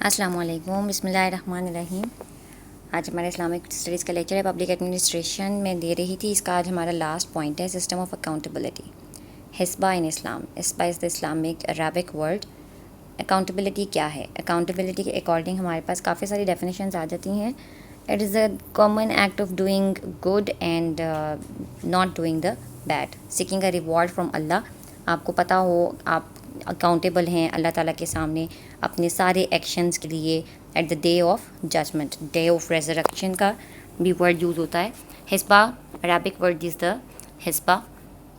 السلام علیکم، بسم اللہ الرحمن الرحیم۔ آج ہمارا اسلامک اسٹڈیز کا لیکچر ہے، پبلک ایڈمنسٹریشن میں دے رہی تھی۔ اس کا آج ہمارا لاسٹ پوائنٹ ہے، سسٹم آف اکاؤنٹیبلٹی، حسبہ ان اسلام۔ حسبہ is the Islamic Arabic word. Accountability کیا ہے؟ اکاؤنٹیبلٹی کے اکارڈنگ ہمارے پاس کافی ساری ڈیفینیشنز آ جاتی ہیں۔ It is a common act of doing good and not doing the bad, seeking a reward from Allah. آپ کو پتہ ہو آپ اکاؤنٹیبل ہیں اللہ تعالیٰ کے سامنے اپنے سارے ایکشنز کے لیے at the day of judgement, day of resurrection کا بھی ورڈ یوز ہوتا ہے۔ حسبہ عربک ورڈ از دا حسبہ،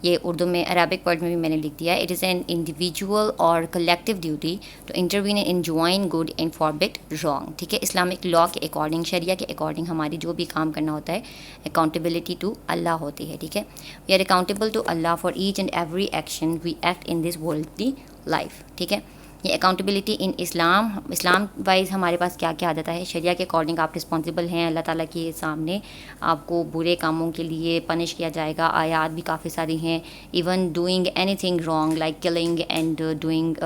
یہ اردو میں عربک ورڈ میں بھی میں نے لکھ دیا ہے۔ اٹ از این انڈیویجول اور collective duty to intervene and enjoin good and forbid wrong, ٹھیک ہے۔ اسلامک لاء کے اکارڈنگ، شریعہ کے اکارڈنگ ہماری جو بھی کام کرنا ہوتا ہے اکاؤنٹیبلٹی ٹو اللہ ہوتی ہے، ٹھیک ہے۔ We are accountable to Allah for each and every action we act in this worldly life, ٹھیک ہے۔ یہ اکاؤنٹیبلٹی ان اسلام وائز ہمارے پاس کیا کیا آ جاتا ہے؟ شریعہ کے اکارڈنگ آپ رسپانسبل ہیں اللہ تعالیٰ کے سامنے، آپ کو برے کاموں کے لیے پنش کیا جائے گا۔ آیات بھی کافی ساری ہیں، even doing anything wrong like killing and doing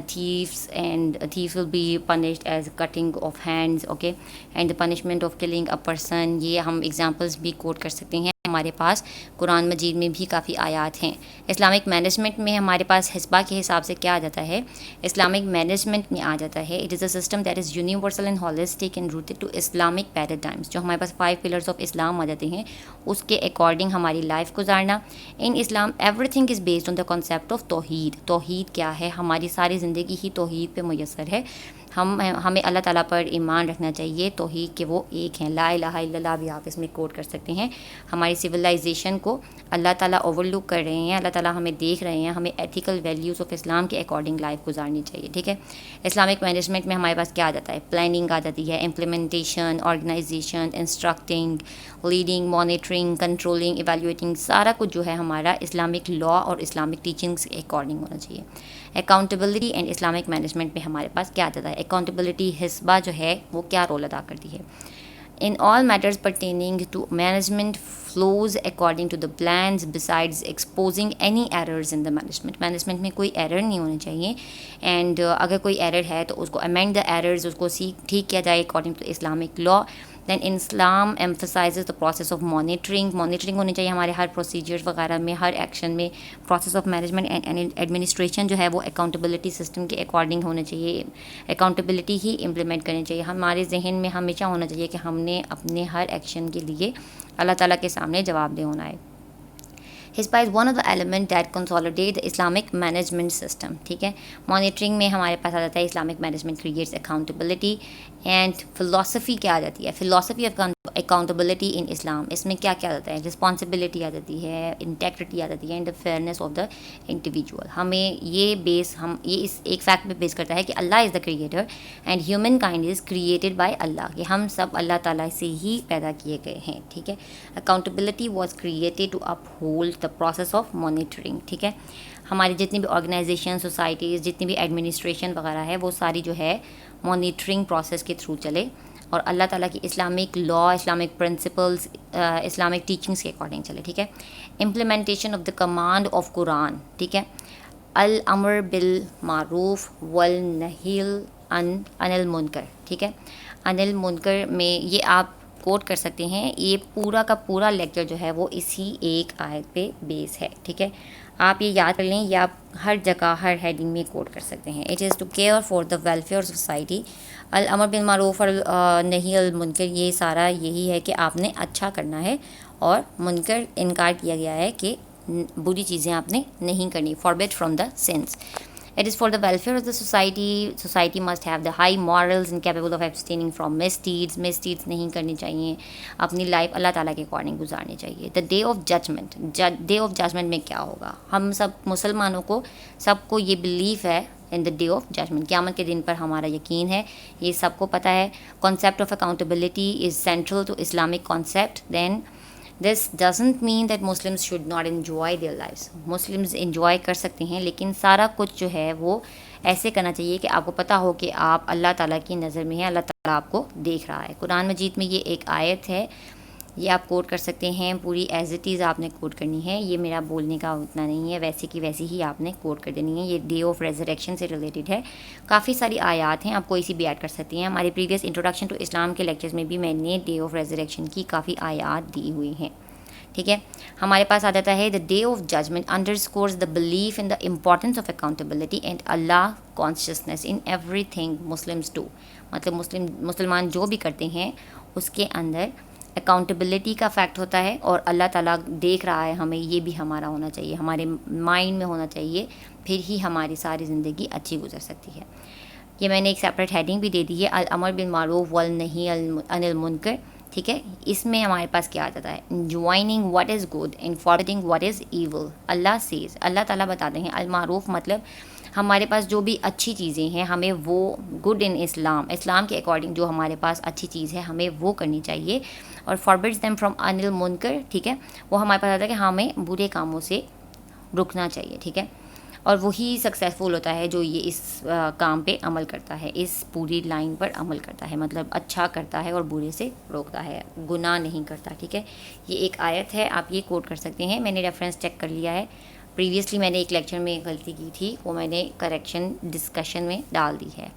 thieves and a thief will be punished as cutting of hands, okay, and the punishment of killing a person۔ یہ ہم ایگزامپلس بھی کوٹ کر سکتے ہیں، ہمارے پاس قرآن مجید میں بھی کافی آیات ہیں۔ اسلامک مینجمنٹ میں ہمارے پاس حسبہ کے حساب سے کیا آ جاتا ہے؟ اسلامک مینجمنٹ میں آ جاتا ہے it is a system that is universal and holistic and rooted to Islamic paradigms. جو ہمارے پاس 5 پلرس آف اسلام آ جاتے ہیں اس کے اکارڈنگ ہماری لائف گزارنا۔ In Islam everything is based on the concept of توحید۔ توحید کیا ہے؟ ہماری ساری زندگی ہی توحید پہ میسر ہے۔ ہمیں اللہ تعالیٰ پر ایمان رکھنا چاہیے، توحید کہ وہ ایک ہیں، لا الہ الا اللہ بھی آپ اس میں کوٹ کر سکتے ہیں۔ ہماری سویلائزیشن کو اللہ تعالیٰ اوور لک کر رہے ہیں، اللہ تعالیٰ ہمیں دیکھ رہے ہیں، ہمیں ایتھیکل ویلیوز آف اسلام کے اکارڈنگ لائف گزارنی چاہیے، ٹھیک ہے۔ اسلامک مینجمنٹ میں ہمارے پاس کیا آ جاتا ہے؟ پلاننگ آ جاتی ہے، implementation, organisation, instructing, leading, monitoring, controlling, evaluating, سارا کچھ جو ہے ہمارا اسلامک لاء اور اسلامک ٹیچنگس کے اکارڈنگ ہونا چاہیے۔ اکاؤنٹیبلٹی اینڈ اسلامک مینجمنٹ میں ہمارے پاس کیا آتا ہے؟ اکاؤنٹیبلٹی حسبہ جو ہے وہ کیا رول ادا کرتی ہے؟ In all matters pertaining to management flows according to the plans besides exposing any errors in the management میں کوئی ایرر نہیں ہونے چاہیے، اینڈ اگر کوئی ایرر ہے تو اس کو امینڈ دا ایررز، اس کو ٹھیک کیا جائے اکارڈنگ ٹو اسلامک لاء۔ دین اسلام emphasises the process of monitoring ہونی چاہیے ہمارے ہر پروسیجر وغیرہ میں، ہر ایکشن میں۔ Process of management and administration جو ہے وہ اکاؤنٹیبلٹی سسٹم کے اکارڈنگ ہونا چاہیے، اکاؤنٹیبلٹی ہی امپلیمنٹ کرنی چاہیے۔ ہمارے ذہن میں ہمیشہ ہونا چاہیے کہ ہم نے اپنے ہر ایکشن کے لیے اللہ تعالیٰ کے سامنے جواب دہ ہونا ہے۔ حسبہ is one of the element that consolidate the Islamic management system, ٹھیک ہے۔ مانیٹرنگ میں ہمارے پاس آ جاتا ہے Islamic management creates accountability, and philosophy کیا آ جاتی ہے؟ Philosophy of accountability in Islam, اس میں کیا کیا آ جاتا ہے؟ رسپانسبلٹی آ جاتی ہے، انٹیگریٹی آ جاتی ہے، and the fairness of the individual. ہمیں یہ اس ایک فیکٹ پہ بیس کرتا ہے کہ Allah is the creator and humankind is created by Allah, کہ ہم سب اللہ تعالیٰ سے ہی پیدا کیے گئے ہیں، ٹھیک ہے۔ Accountability was created to up hold the process of monitoring, ٹھیک ہے۔ ہماری جتنی بھی آرگنائزیشن، سوسائٹیز، جتنی بھی ایڈمنسٹریشن وغیرہ ہے وہ ساری جو ہے مانیٹرنگ پروسیس کے تھرو چلے اور اللہ تعالیٰ کی Islamic law, Islamic principles, Islamic teachings کے اکارڈنگ چلے، ٹھیک ہے۔ Implementation of the command of Quran, ٹھیک ہے۔ الامر بالمعروف والنہی عن المنکر، ٹھیک ہے۔ عن المنکر میں یہ آپ کوٹ کر سکتے ہیں، یہ پورا کا پورا لیکچر جو ہے وہ اسی ایک آیت پہ بیس ہے، ٹھیک ہے۔ آپ یہ یاد کر لیں، یہ آپ ہر جگہ ہر ہیڈنگ میں کوٹ کر سکتے ہیں۔ It is to care for the welfare of society. الامر بالمعروف اور نہی عن المنکر، یہ سارا یہی ہے کہ آپ نے اچھا کرنا ہے، اور منکر انکار کیا گیا ہے کہ بری چیزیں آپ نے نہیں کرنی، forbid from the sins. It is for the welfare of the society. Society must have the high morals and capable of abstaining from misdeeds. Misdeeds نہیں کرنی چاہیے، اپنی لائف اللہ تعالیٰ کے اکارڈنگ گزارنی چاہیے۔ The day of judgment. Day of judgment میں کیا ہوگا؟ ہم سب مسلمانوں کو سب کو یہ بلیف ہے in the day of judgment، قیامت کے دن پر ہمارا یقین ہے، یہ سب کو پتہ ہے۔ Concept of accountability is central to Islamic concept. Then this doesn't mean that Muslims should not enjoy their lives. Muslims enjoy کر سکتے ہیں، لیکن سارا کچھ جو ہے وہ ایسے کرنا چاہیے کہ آپ کو پتہ ہو کہ آپ اللہ تعالیٰ کی نظر میں ہیں، اللہ تعالیٰ آپ کو دیکھ رہا ہے۔ قرآن مجید میں یہ ایک آیت ہے یہ آپ کوٹ کر سکتے ہیں، پوری ایز اٹ از آپ نے کوٹ کرنی ہے، یہ میرا بولنے کا اتنا نہیں ہے، ویسے کی ویسی ہی آپ نے کوٹ کر دینی ہے. یہ ڈے آف ریزریکشن سے ریلیٹڈ ہے. کافی ساری آیات ہیں، آپ کوئی سی بھی ایڈ کر سکتی ہیں. ہمارے پریویس انٹروڈکشن ٹو اسلام کے لیکچرز میں بھی میں نے ڈے آف ریزریکشن کی کافی آیات دی ہوئی ہیں. ٹھیک ہے، ہمارے پاس آ جاتا ہے the day of judgement underscores the belief in the importance of accountability and Allah consciousness in everything Muslims do. مطلب مسلمان جو بھی کرتے ہیں اس کے اندر اکاؤنٹیبلٹی کا فیکٹ ہوتا ہے، اور اللہ تعالیٰ دیکھ رہا ہے ہمیں، یہ بھی ہمارا ہونا چاہیے، ہمارے مائنڈ میں ہونا چاہیے، پھر ہی ہماری ساری زندگی اچھی گزر سکتی ہے. یہ میں نے ایک سیپریٹ ہیڈنگ بھی دے دی ہے، الامر بالمعروف والنہی عن المنکر. ٹھیک ہے، اس میں ہمارے پاس کیا آ جاتا ہے، joining what is good and forwarding what is evil. Allah says, اللہ تعالیٰ بتاتے ہیں المعروف مطلب ہمارے پاس جو بھی اچھی چیزیں ہیں ہمیں وہ گڈ ان اسلام کے اکارڈنگ جو ہمارے پاس اچھی چیز ہے ہمیں وہ کرنی چاہیے. اور فاربڈز دیم فرام ان المنکر، ٹھیک ہے، وہ ہمارے پاس آتا ہے کہ ہمیں برے کاموں سے رکنا چاہیے. ٹھیک ہے، اور وہی سکسیزفل ہوتا ہے جو یہ اس کام پہ عمل کرتا ہے، اس پوری لائن پر عمل کرتا ہے، مطلب اچھا کرتا ہے اور برے سے روکتا ہے، گناہ نہیں کرتا. ٹھیک ہے، یہ ایک آیت ہے، آپ یہ کوٹ کر سکتے ہیں. میں نے ریفرنس چیک کر لیا ہے، پریویسلی میں نے ایک لیکچر میں غلطی کی تھی، وہ میں نے کریکشن ڈسکشن میں ڈال دی ہے.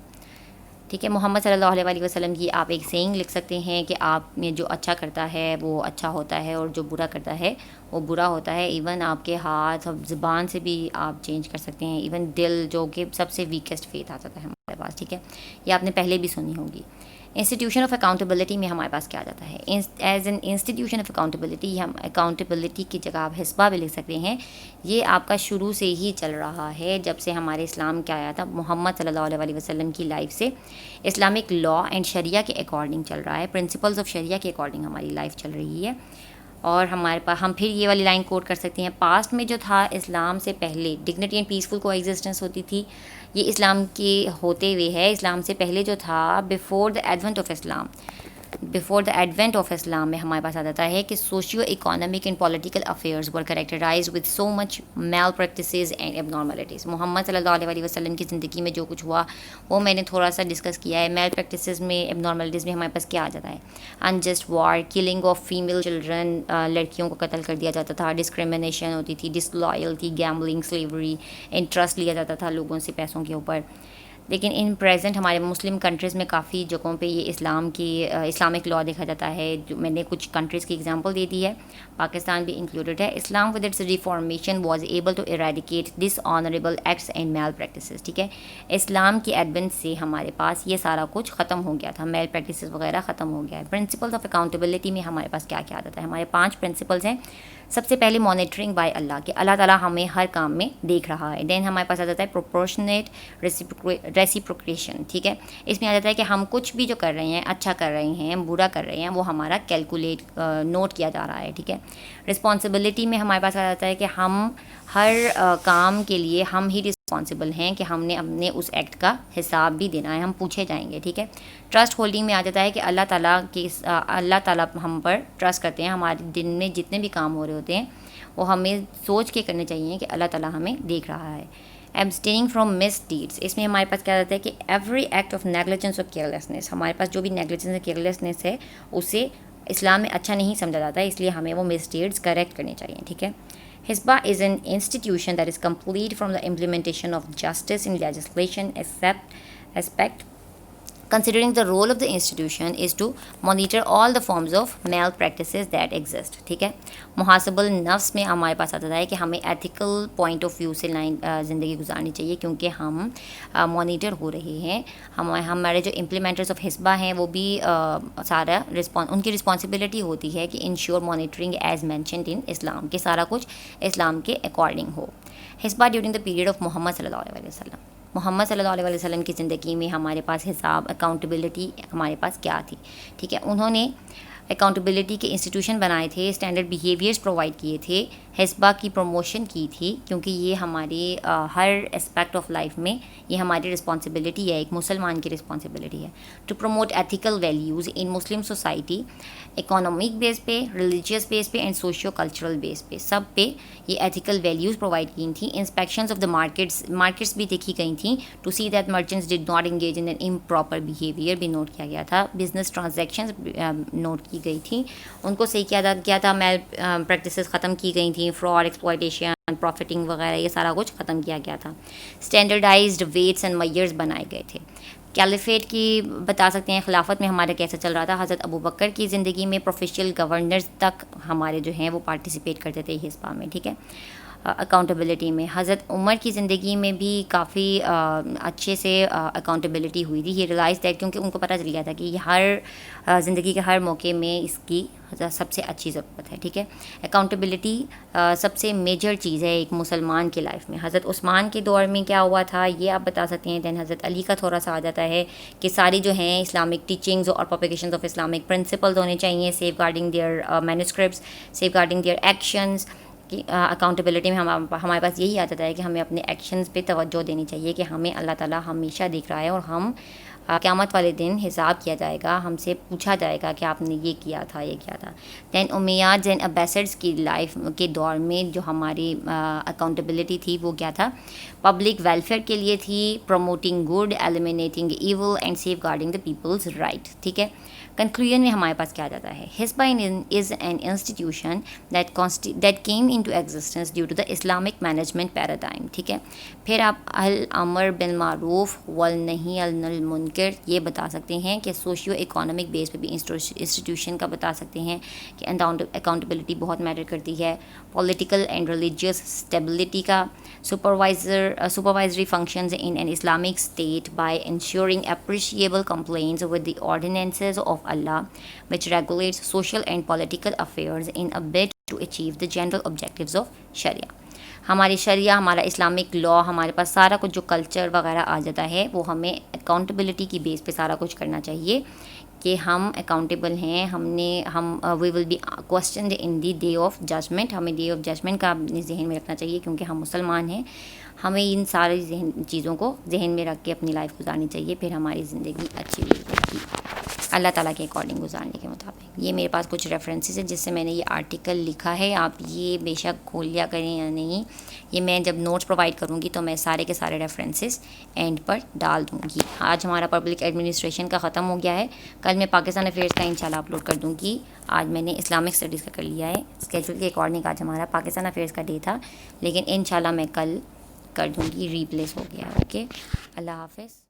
ٹھیک ہے، محمد صلی اللہ علیہ وسلم کی آپ ایک سینگ لکھ سکتے ہیں کہ آپ نے جو اچھا کرتا ہے وہ اچھا ہوتا ہے، اور جو برا کرتا ہے وہ برا ہوتا ہے. ایون آپ کے ہاتھ اور زبان سے بھی آپ چینج کر سکتے ہیں، ایون دل جو کہ سب سے ویکسٹ فیتھ آتا ہے ہمارے پاس. ٹھیک ہے، یہ آپ نے پہلے بھی سنی ہوگی. انسٹیٹیوشن آف اکاؤنٹیبلٹی میں ہمارے پاس کیا جاتا ہے، as an institution of accountability ہم اکاؤنٹیبلٹی کی جگہ آپ حسبہ بھی لکھ سکتے ہیں. یہ آپ کا شروع سے ہی چل رہا ہے، جب سے ہمارے اسلام کیا آیا تھا، محمد صلی اللہ علیہ وسلم کی لائف سے اسلامک لا اینڈ شریعہ کے اکارڈنگ چل رہا ہے، پرنسپلز آف شریعہ کے اکارڈنگ ہماری لائف چل رہی ہے. اور ہمارے پاس ہم پھر یہ والی لائن کوٹ کر سکتے ہیں، پاسٹ میں جو تھا اسلام سے پہلے ڈگنیٹی اینڈ پیسفل کو ایگزسٹنس ہوتی تھی، یہ اسلام کے ہوتے ہوئے ہے. اسلام سے پہلے جو تھا before the advent of Islam میں ہمارے پاس آ جاتا ہے کہ socio economic and political affairs were characterised with so much malpractices and abnormalities. Muhammad صلی اللہ علیہ وسلم کی زندگی میں جو کچھ ہوا وہ میں نے تھوڑا سا ڈسکس کیا ہے. میل پریکٹسز میں اب نارملٹیز میں ہمارے پاس کیا آ جاتا ہے، unjust war, killing of female children, لڑکیوں کو قتل کر دیا جاتا تھا، ڈسکریمنیشن ہوتی تھی، ڈس لائلٹی، گیمبلنگ، سلیوری، انٹرسٹ لیا جاتا تھا لوگوں سے پیسوں کے اوپر. لیکن ان پریزنٹ ہمارے مسلم کنٹریز میں کافی جگہوں پہ یہ اسلامک لا دیکھا جاتا ہے. جو میں نے کچھ کنٹریز کی ایگزامپل دے دی ہے، پاکستان بھی انکلوڈیڈ ہے. Islam with its reformation was able to eradicate dishonourable acts and malpractices. ٹھیک ہے، اسلام کی ایڈونٹ سے ہمارے پاس یہ سارا کچھ ختم ہو گیا تھا، میل پریکٹسز وغیرہ ختم ہو گیا ہے. پرنسپلز آف اکاؤنٹیبلٹی میں ہمارے پاس کیا کیا آ جاتا ہے، ہمارے 5 پرنسپلز ہیں. سب سے پہلے مانیٹرنگ بائی اللہ، کہ اللہ تعالیٰ ہمیں ہر کام میں دیکھ رہا ہے. دین ہمارے پاس آ جاتا ہے پروپورشنیٹ ریسیپروکیشن. ٹھیک ہے، اس میں آ جاتا ہے کہ ہم کچھ بھی جو کر رہے ہیں، اچھا کر رہے ہیں، برا کر رہے ہیں، وہ ہمارا کیلکولیٹ نوٹ کیا جا رہا ہے. ٹھیک ہے، رسپانسبلٹی میں ہمارے پاس آ جاتا ہے کہ ہم ہر کام کے لیے ہم ہی رسپانسبل ہیں، کہ ہم نے اپنے اس ایکٹ کا حساب بھی دینا ہے، ہم پوچھے جائیں گے. ٹھیک ہے، ٹرسٹ ہولڈنگ میں آ جاتا ہے کہ اللہ تعالیٰ ہم پر ٹرسٹ کرتے ہیں. ہمارے دن میں جتنے بھی کام ہو رہے ہوتے ہیں وہ ہمیں سوچ کے کرنے چاہیے کہ اللہ تعالیٰ ہمیں دیکھ رہا ہے. ایبسٹیننگ فرام مس ڈیڈس، اس میں ہمارے پاس کیا جاتا ہے کہ ایوری ایکٹ آف نیگلیجنس اور کیئرلیسنیس، ہمارے پاس جو بھی نیگلیجنس اور کیئرلیسنیس ہے اسے اسلام میں اچھا نہیں سمجھا جاتا ہے، اس لیے ہمیں وہ مس ڈیڈس کریکٹ کرنے چاہیے. ٹھیک ہے، حسبہ is an institution that is complete from the implementation of justice in legislation aspect. Considering the role of the institution is to monitor all the forms of malpractices that exist. ٹھیک ہے، محاسب النفس میں ہمارے پاس آتا ہے کہ ہمیں ایتھیکل پوائنٹ آف ویو سے زندگی گزارنی چاہیے، کیونکہ ہم مانیٹر ہو رہے ہیں. ہمارے جو امپلیمنٹرز آف حسبہ ہیں وہ بھی سارا ان کی رسپانسبلٹی ہوتی ہے کہ ensure monitoring as mentioned in Islam, کہ سارا کچھ اسلام کے اکارڈنگ ہو. حسبہ during the period of Muhammad صلی اللہ علیہ وسلم، محمد صلی اللہ علیہ وسلم کی زندگی میں ہمارے پاس حساب اکاؤنٹیبلٹی ہمارے پاس کیا تھی. ٹھیک ہے، انہوں نے اکاؤنٹیبلٹی کے انسٹیٹیوشن بنائے تھے، اسٹینڈرڈ بیہیویئرس پرووائڈ کیے تھے، حسبہ کی پروموشن کی تھی، کیونکہ یہ ہماری ہر اسپیکٹ آف لائف میں یہ ہماری رسپانسبلٹی ہے، ایک مسلمان کی رسپانسبلٹی ہے to promote ethical values in Muslim society, economic base پہ، ریلیجیس بیس پہ اینڈ سوشیو کلچرل بیس پہ، سب پہ یہ ایتھیکل ویلیوز پرووائڈ کی تھیں. انسپیکشنز آف دا مارکیٹس بھی دیکھی گئی تھیں to see that merchants did not engage in improper behaviour بھی نوٹ کیا گیا تھا. بزنس ٹرانزیکشنز نوٹ کی کی گئی تھیں ان کو صحیح کیا تھا، میل پریکٹسز ختم کی گئی تھیں، فراڈ، ایکسپلائٹیشن، پروفٹنگ وغیرہ یہ سارا کچھ ختم کیا گیا تھا. اسٹینڈرڈائزڈ ویٹس اینڈ میئرز بنائے گئے تھے. کیلیفیٹ کی بتا سکتے ہیں خلافت میں ہمارے کیسے چل رہا تھا. حضرت ابو بکر کی زندگی میں پروفیشنل گورنرز تک ہمارے جو ہیں وہ پارٹیسپیٹ کرتے تھے حسبہ میں، ٹھیک ہے، اکاؤنٹیبلٹی میں. حضرت عمر کی زندگی میں بھی کافی اچھے سے اکاؤنٹیبلٹی ہوئی تھی. یہ ریلائز دیٹ کیونکہ ان کو پتہ چل گیا تھا کہ یہ ہر زندگی کے ہر موقع میں اس کی سب سے اچھی ضرورت ہے، ٹھیک ہے. اکاؤنٹیبلٹی سب سے میجر چیز ہے ایک مسلمان کے لائف میں. حضرت عثمان کے دور میں کیا ہوا تھا یہ آپ بتا سکتے ہیں. دین حضرت علی کا تھوڑا سا آ جاتا ہے کہ ساری جو ہیں اسلامک ٹیچنگز اور پروپیگیشنز آف اسلامک پرنسپلز ہونے چاہیے. Safeguarding their manuscripts, safeguarding their actions. کہ اکاؤنٹیبلٹی میں ہمارے پاس یہی آ جاتا ہے کہ ہمیں اپنے ایکشنز پہ توجہ دینی چاہیے کہ ہمیں اللہ تعالیٰ ہمیشہ دیکھ رہا ہے اور ہم قیامت والے دن حساب کیا جائے گا، ہم سے پوچھا جائے گا کہ آپ نے یہ کیا تھا یہ کیا تھا. دین امیاڈز اینڈ عباسڈس کی لائف کے دور میں جو ہماری اکاؤنٹیبلٹی تھی وہ کیا تھا، پبلک ویلفیئر کے لیے تھی، promoting good, eliminating evil and safeguarding the people's right, ٹھیک ہے. کنکلوژن میں ہمارے پاس کیا جاتا ہے، حزب is an institution that came into existence due to the Islamic management paradigm, ٹھیک ہے. پھر آپ الامر بالمعروف والنہی عن المنکر یہ بتا سکتے ہیں کہ سوشیو اکنامک بیس پہ بھی انسٹیٹیوشن کا بتا سکتے ہیں کہ اکاؤنٹیبلٹی بہت میٹر کرتی ہے. پولیٹیکل اینڈ ریلیجیس اسٹیبلٹی کا، supervisory functions in an Islamic state by ensuring appreciable compliance with the ordinances of Allah, which regulates social and political affairs in a bid to achieve the general objectives of Sharia. ہماری شریعہ، ہمارا Islamic law, ہمارے پاس سارا کچھ جو culture وغیرہ آ جاتا ہے وہ ہمیں اکاؤنٹیبلٹی کی بیس پہ سارا کچھ کرنا چاہیے کہ ہم اکاؤنٹیبل ہیں. We will be questioned in the day of judgment. ہمیں ڈے آف ججمنٹ کا اپنے ذہن میں رکھنا چاہیے کیونکہ ہم مسلمان ہیں. ہمیں ان ساری چیزوں کو ذہن میں رکھ کے اپنی لائف گزارنی چاہیے، پھر ہماری زندگی اچھی ہوگی اللہ تعالیٰ کے اکارڈنگ گزارنے کے مطابق. یہ میرے پاس کچھ ریفرنسز ہیں جس سے میں نے یہ آرٹیکل لکھا ہے. آپ یہ بے شک کھول لیا کریں یا نہیں، یہ میں جب نوٹس پرووائڈ کروں گی تو میں سارے کے سارے ریفرنسز اینڈ پر ڈال دوں گی. آج ہمارا پبلک ایڈمنسٹریشن کا ختم ہو گیا ہے. کل میں پاکستان افیئرس کا انشاءاللہ اپلوڈ کر دوں گی. آج میں نے اسلامک اسٹڈیز کا کر لیا ہے. اسکیجول کے اکارڈنگ آج ہمارا پاکستان افیئرس کا ڈے تھا، لیکن انشاءاللہ میں کل کر دوں گی، ریپلیس ہو گیا. اوکے، اللہ حافظ.